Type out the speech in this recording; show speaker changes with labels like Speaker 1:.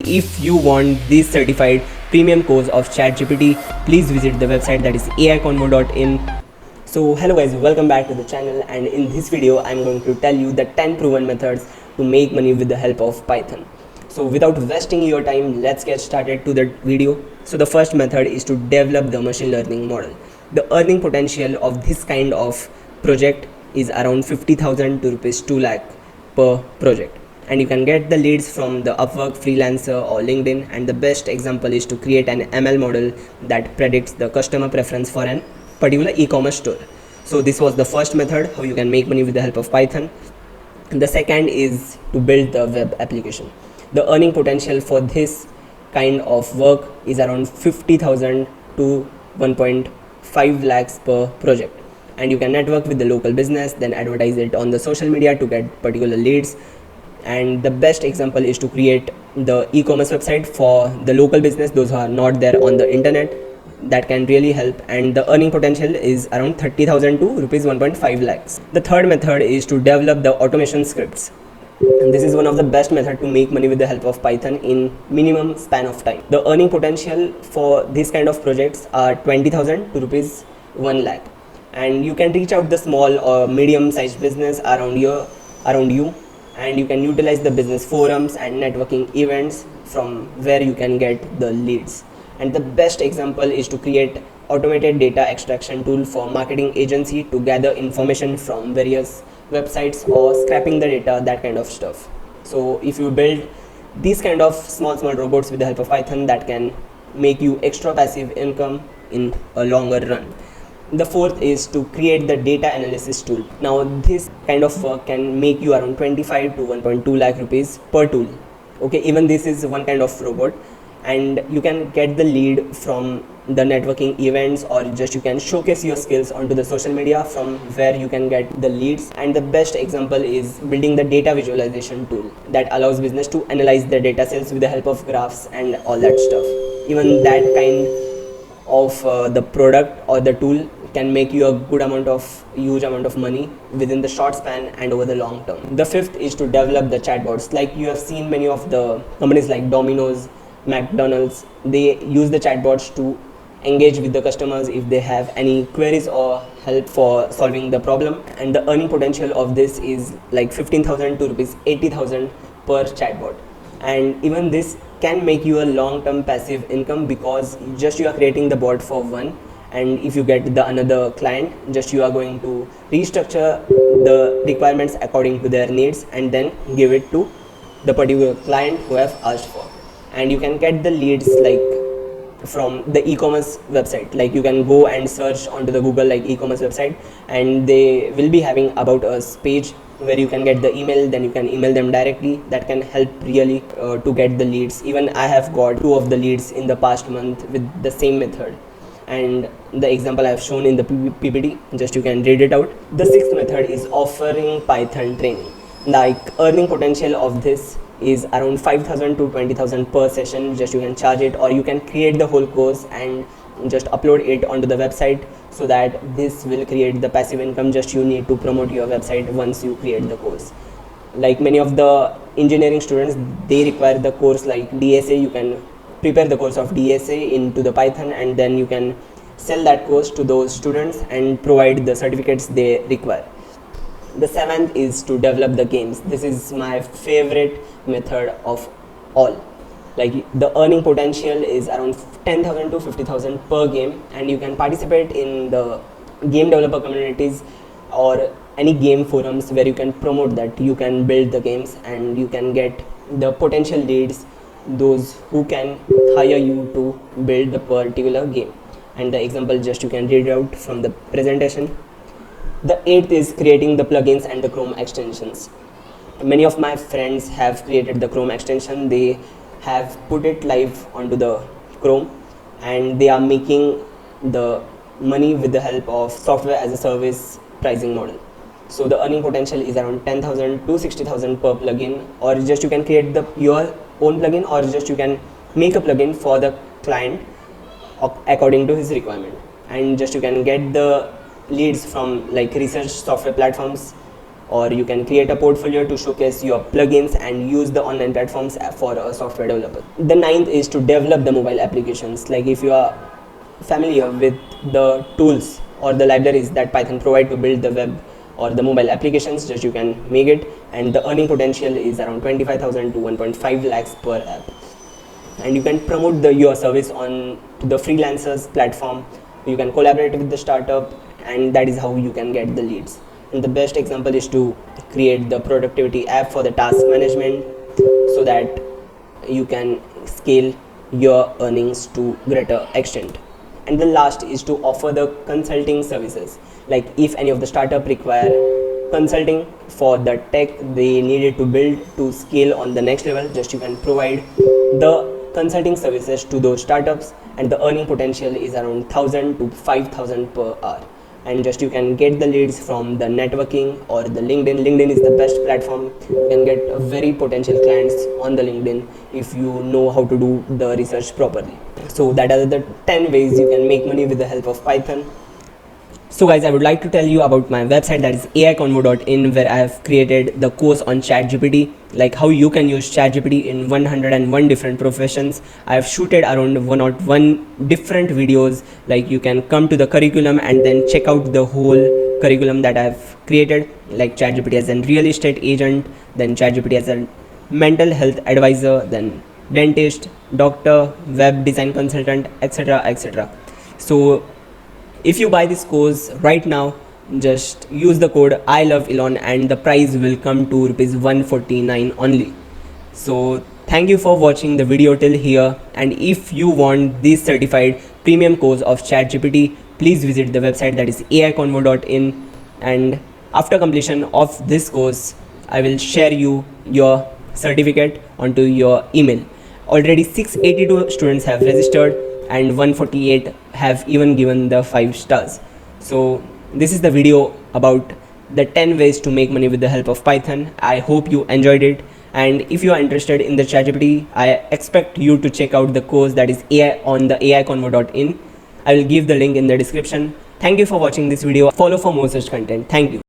Speaker 1: if you want this certified premium course of ChatGPT, please visit the website, that is aiconvo.in. So hello guys, welcome back to the channel, and in this video I'm going to tell you the 10 proven methods to make money with the help of Python. So without wasting your time, let's get started to the video. So the first method is to develop the machine learning model. The earning potential of this kind of project is around 50,000 to rupees 2 lakh per project, and you can get the leads from the Upwork, Freelancer or LinkedIn. And the best example is to create an ML model that predicts the customer preference for an particular e-commerce store. So this was the first method, how you can make money with the help of Python. And the second is to build the web application. The earning potential for this kind of work is around 50,000 to 1.5 lakhs per project, and you can network with the local business, then advertise it on the social media to get particular leads. And the best example is to create the e-commerce website for the local business, those who are not there on the internet. That can really help, and the earning potential is around 30,000 to rupees 1.5 lakhs. The third method is to develop the automation scripts, and this is one of the best method to make money with the help of Python in minimum span of time. The earning potential for this kind of projects are 20,000 to rupees 1 lakh, and you can reach out the small or medium sized business around you, and you can utilize the business forums and networking events from where you can get the leads. And the best example is to create automated data extraction tool for marketing agency to gather information from various websites or scraping the data, that kind of stuff. So if you build these kind of small robots with the help of Python, that can make you extra passive income in a longer run. The fourth is to create the data analysis tool. Now this kind of work can make you around 25 to 1.2 lakh rupees per tool. Okay, even this is one kind of robot, and you can get the lead from the networking events, or just you can showcase your skills onto the social media from where you can get the leads. And the best example is building the data visualization tool that allows business to analyze the data sales with the help of graphs and all that stuff. Even that kind of the product or the tool can make you a huge amount of money within the short span and over the long term. The fifth is to develop the chatbots. Like you have seen many of the companies like Domino's, McDonald's, they use the chatbots to engage with the customers if they have any queries or help for solving the problem. And the earning potential of this is like 15,000 to rupees 80,000 per chatbot. And even this can make you a long-term passive income, because just you are creating the bot for one, and if you get the another client, just you are going to restructure the requirements according to their needs and then give it to the particular client who have asked for. And you can get the leads like from the e-commerce website. Like you can go and search onto the Google like e-commerce website, and they will be having about us page where you can get the email, then you can email them directly. That can help really to get the leads. Even I have got 2 of the leads in the past month with the same method, and the example I have shown in the PPT, just you can read it out. The sixth method is offering Python training. Like earning potential of this is around 5,000 to 20,000 per session. Just you can charge it, or you can create the whole course and just upload it onto the website, so that this will create the passive income. Just you need to promote your website once you create the course. Like many of the engineering students, they require the course like DSA. You can prepare the course of DSA into the Python, and then you can sell that course to those students and provide the certificates they require. The seventh is to develop the games. This is my favorite method of all. Like the earning potential is around 10,000 to 50,000 per game, and you can participate in the game developer communities or any game forums where you can promote that you can build the games, and you can get the potential leads, those who can hire you to build the particular game. And the example, just you can read out from the presentation. The eighth is creating the plugins and the Chrome extensions. Many of my friends have created the Chrome extension. They have put it live onto the Chrome, and they are making the money with the help of software as a service pricing model. So the earning potential is around 10,000 to 60,000 per plugin, or just you can create your own plugin, or just you can make a plugin for the client according to his requirement. And just you can get the leads from like research software platforms or you can create a portfolio to showcase your plugins and use the online platforms for a software developer. The ninth is to develop the mobile applications. Like if you are familiar with the tools or the libraries that Python provide to build the web or the mobile applications, just you can make it, and the earning potential is around 25,000 to 1.5 lakhs per app. And you can promote your service on the freelancers platform. You can collaborate with the startup, and that is how you can get the leads. And the best example is to create the productivity app for the task management, so that you can scale your earnings to greater extent. And the last is to offer the consulting services. Like if any of the startup require consulting for the tech they needed to build to scale on the next level, just you can provide the consulting services to those startups, and the earning potential is around 1,000 to 5,000 per hour. And just you can get the leads from the networking or the LinkedIn is the best platform. You can get very potential clients on the LinkedIn if you know how to do the research properly. So that are the 10 ways you can make money with the help of Python. So guys, I would like to tell you about my website, that is aiconvo.in, where I have created the course on ChatGPT, like how you can use ChatGPT in 101 different professions. I have shooted around 101 different videos. Like you can come to the curriculum and then check out the whole curriculum that I have created, like ChatGPT as a real estate agent, then ChatGPT as a mental health advisor, then dentist, doctor, web design consultant, etc, etc. So if you buy this course right now, just use the code I love Elon and the price will come to rupees 149 only. So thank you for watching the video till here, and if you want this certified premium course of ChatGPT, please visit the website, that is aiconvo.in, and after completion of this course I will share you your certificate onto your email. Already 682 students have registered and 148 have even given the 5 stars. So this is the video about the 10 ways to make money with the help of Python. I hope you enjoyed it, and if you are interested in the ChatGPT, I expect you to check out the course, that is AI on the aiconvo.in. I will give the link in the description. Thank you for watching this video. Follow for more such content. Thank you.